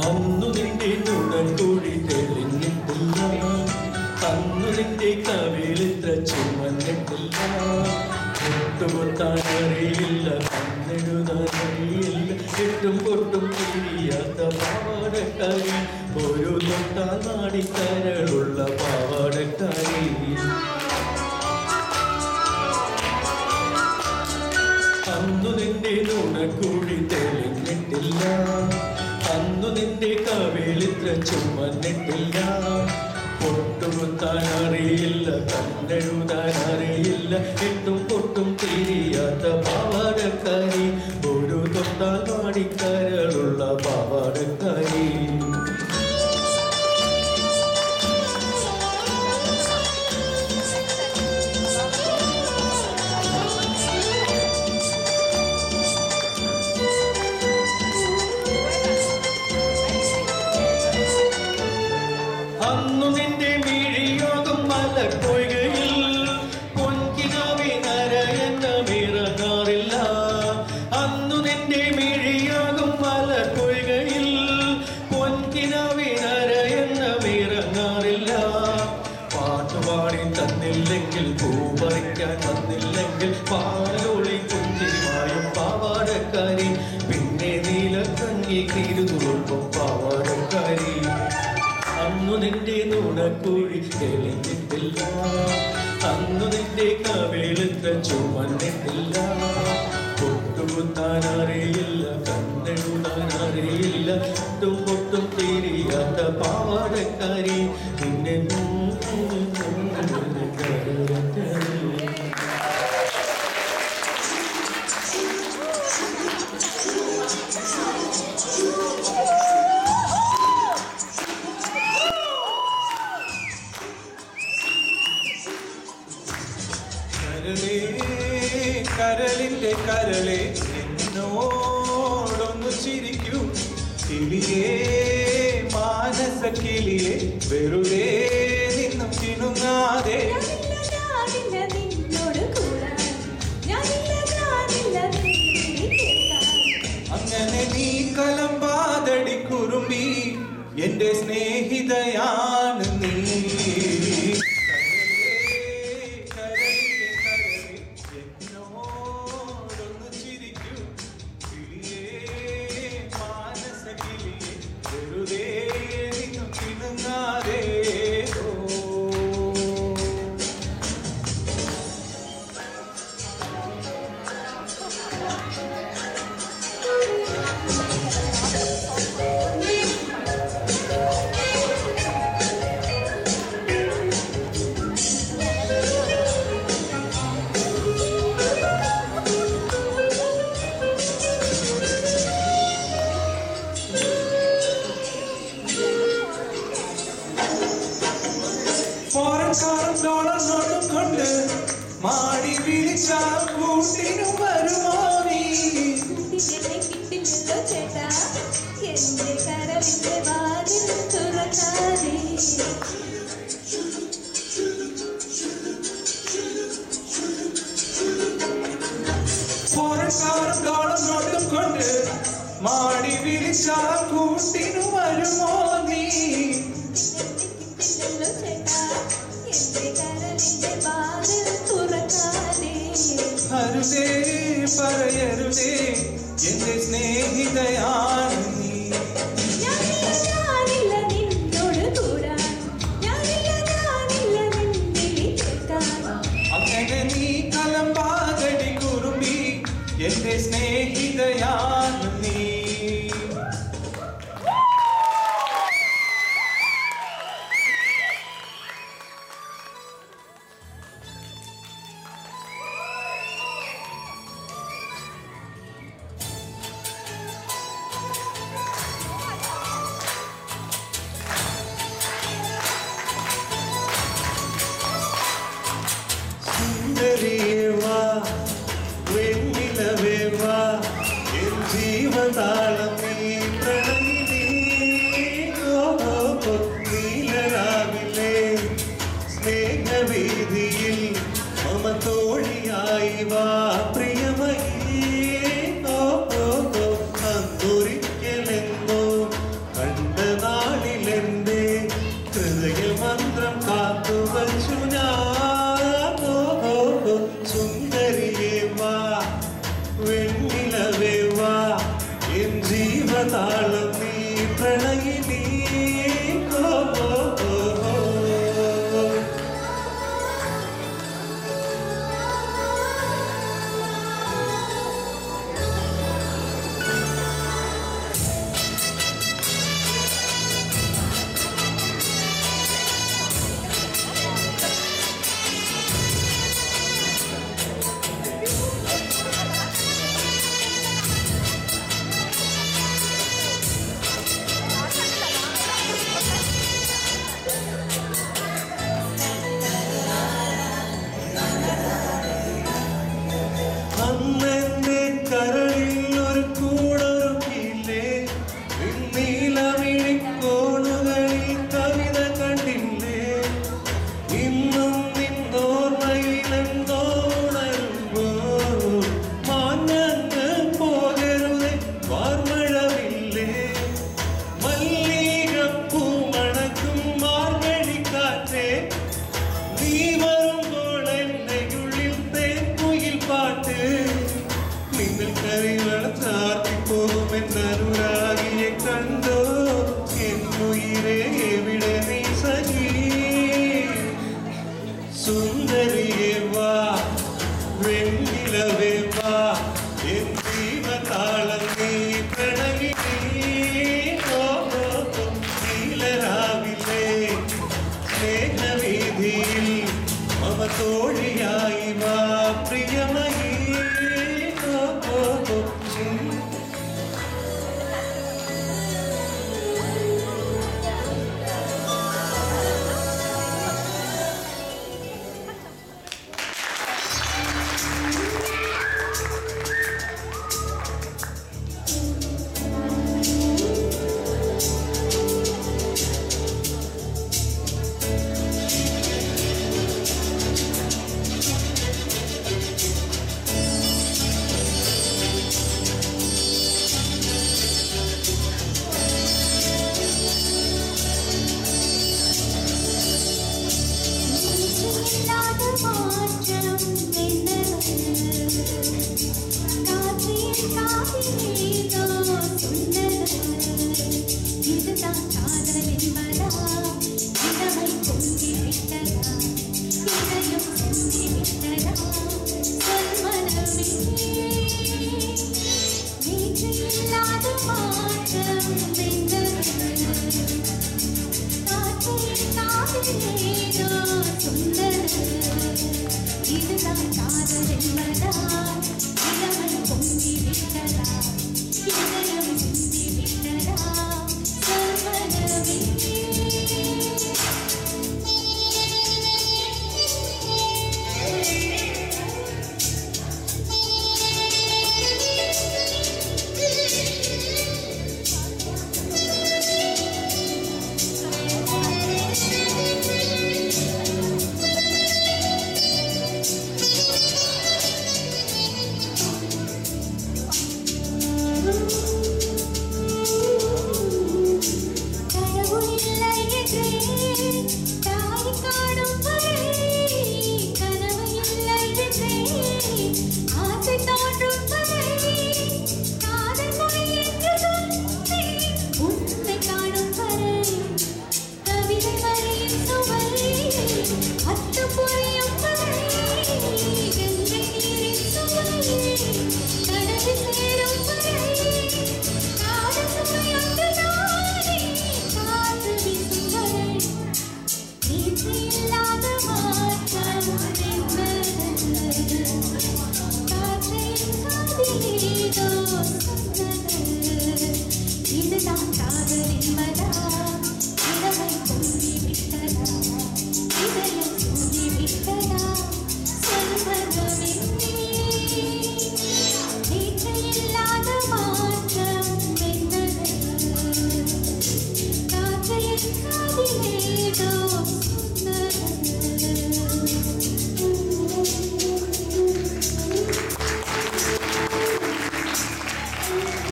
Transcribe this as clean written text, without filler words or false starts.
അന്നു നിന്റെ നുണക്കുഴി തെളിഞ്ഞിട്ടില്ല, അന്നു നിന്റെ കവിളിത്ര ചുമന്നിട്ടില്ല. മുട്ടുകൊത്താൻ അറിയില്ല, കണ്ണെഴുതാൻ അറിയില്ല, എട്ടും പൊട്ടും തിരിയാത്ത പാവാടക്കാരി, ഒരു തൊട്ടാൽ നാടിക്കരളുള്ള പാവാടക്കാരി. അന്നു നിന്റെ നുണക്കുഴി തെളിഞ്ഞിട്ടില്ല, അന്നു നിന്റെ കവിളിത്ര ചുമന്നിട്ടില്ല. പൊട്ടുകുത്താൻ അറിയില്ല, കണ്ണെഴുതാൻ അറിയില്ല, എട്ടും പൊട്ടും തിരിയാത്ത പാവാടക്കാരി, ഒരു തൊട്ടാൽ നാടിക്കരളുള്ള പാവാടക്കാരി. അന്നു നിന്റെ മിഴിയോഗം മലക്കൊയ്കയിൽ പൊൻകിനാവിനരയന്നമിറങ്ങാറില്ല, അന്നു നിന്റെ മിഴിയോഗം മലക്കൊയ്കയിൽ പൊൻകിനാവിനരയന്നമിറങ്ങാറില്ല. പാട്ടുപാടി തന്നില്ലെങ്കിൽ, പൂപറിക്കാൻ തന്നില്ലെങ്കിൽ, പാലോളി കുഞ്ചിരിമായും പാവാടക്കാരി, പിന്നെ നീലക്കഞ്ഞി തിരുതുറുമ്പും പാവാടക്കാരി. അന്നു നിന്റെ നുണക്കുഴി തെളിഞ്ഞിട്ടില്ല, അന്നു നിന്റെ കവിളിത്ര ചുമന്നിട്ടില്ല. പൊട്ടുകുത്താൻ അറിയില്ല, കണ്ണെഴുതാൻ അറിയില്ല, ഒട്ടും പൊട്ടും തിരിയാത്ത പാവാടക്കാരി, നിന്നെ കരളിന്റെ കരളെ എന്നോടൊന്നു ചിരിക്കൂ, കിളിയേ മാനസ കിളിയെ വെറുതെ നിന്നും ചിണുങ്ങാതെ. അങ്ങനെ നീ കലമ്പാതടി കുറുമ്പി, എന്റെ സ്നേഹിതയാണ് നീ. Really കൂട്ടിനു വരുമോ നീ കിട്ടില്ലല്ലോ ചേട്ടാ എന്റെ കരവിന്റെ വാതിൽ തുറക്കാതെ നോട്ടും കൊണ്ട് മാടി വിളിച്ചാൽ കൂട്ടിനു വരുമോ നീ കിട്ടില്ലല്ലോ ചേട്ടാ എന്റെ കരവിന്റെ വാതിൽ തുറക്കാതെ അരുതേ പറയരുതേ എന്റെ സ്നേഹിതയാണ് നീ ഞാനില്ല നിന്നോട് കൂടാൻ ഞാനില്ല നിന്നിൽ കേൾക്കാൻ അങ്ങനെ നീ കലമ്പാതടി കുറുമ്പി എന്റെ സ്നേഹിതയാണ് നീ സുന്ദരിയേവാ വെണ്ണിലവേവാ എൻ ജീവതാളം നീ പ്രണയിനീ നീലരാവിലെ സ്നേഹവേദിയിൽ മമ തോഴിയായി വാ പ്രിയമയേ അന്നൊരിക്കലെന്നോ കണ്ട നാളിലെന്റെ ഹൃദയ മന്ത്രം കാത്തുവച്ചു ഞാൻ സുന്ദരിയേ വാ വെണ്ണിലവേ വാ എൻ ജീവതാളം നീ പ്രണയിനീ അന്നെന്റെ കരളിൽ ഒരു കൂടൊരുക്കില്ലേ നീലമിഴിക്കോണുകളിൽ കവിത കണ്ടില്ലേ ഇന്നും നിന്നോർമ്മയിലെന്തോ ഉണരുമ്പോൾ മാഞ്ഞങ്ങ് പോകരുതേ വാർമഴവില്ലേ മല്ലികപ്പൂ മണക്കും മാർഗഴിക്കാറ്റേ നീ വരുമ്പോൾ എന്റെ ഉള്ളിൽ തേൻകുയിൽ പാട്ട് നിങ്ങൾ കരിവള ചാർത്തിപ്പോകുമെന്നനുരാഗിയെ കണ്ടോ എന്നുയിരേ എവിടെ നീ സഖി സുന്ദരിയേ വാ വെണ്ണിലവേ വാ എൻ ജീവതാളം നീ പ്രണയിനീ നീലരാവിലെ സ്നേഹവേദിയിൽ മമ തോഴിയായി വാ പ്രിയമയേ Thank you.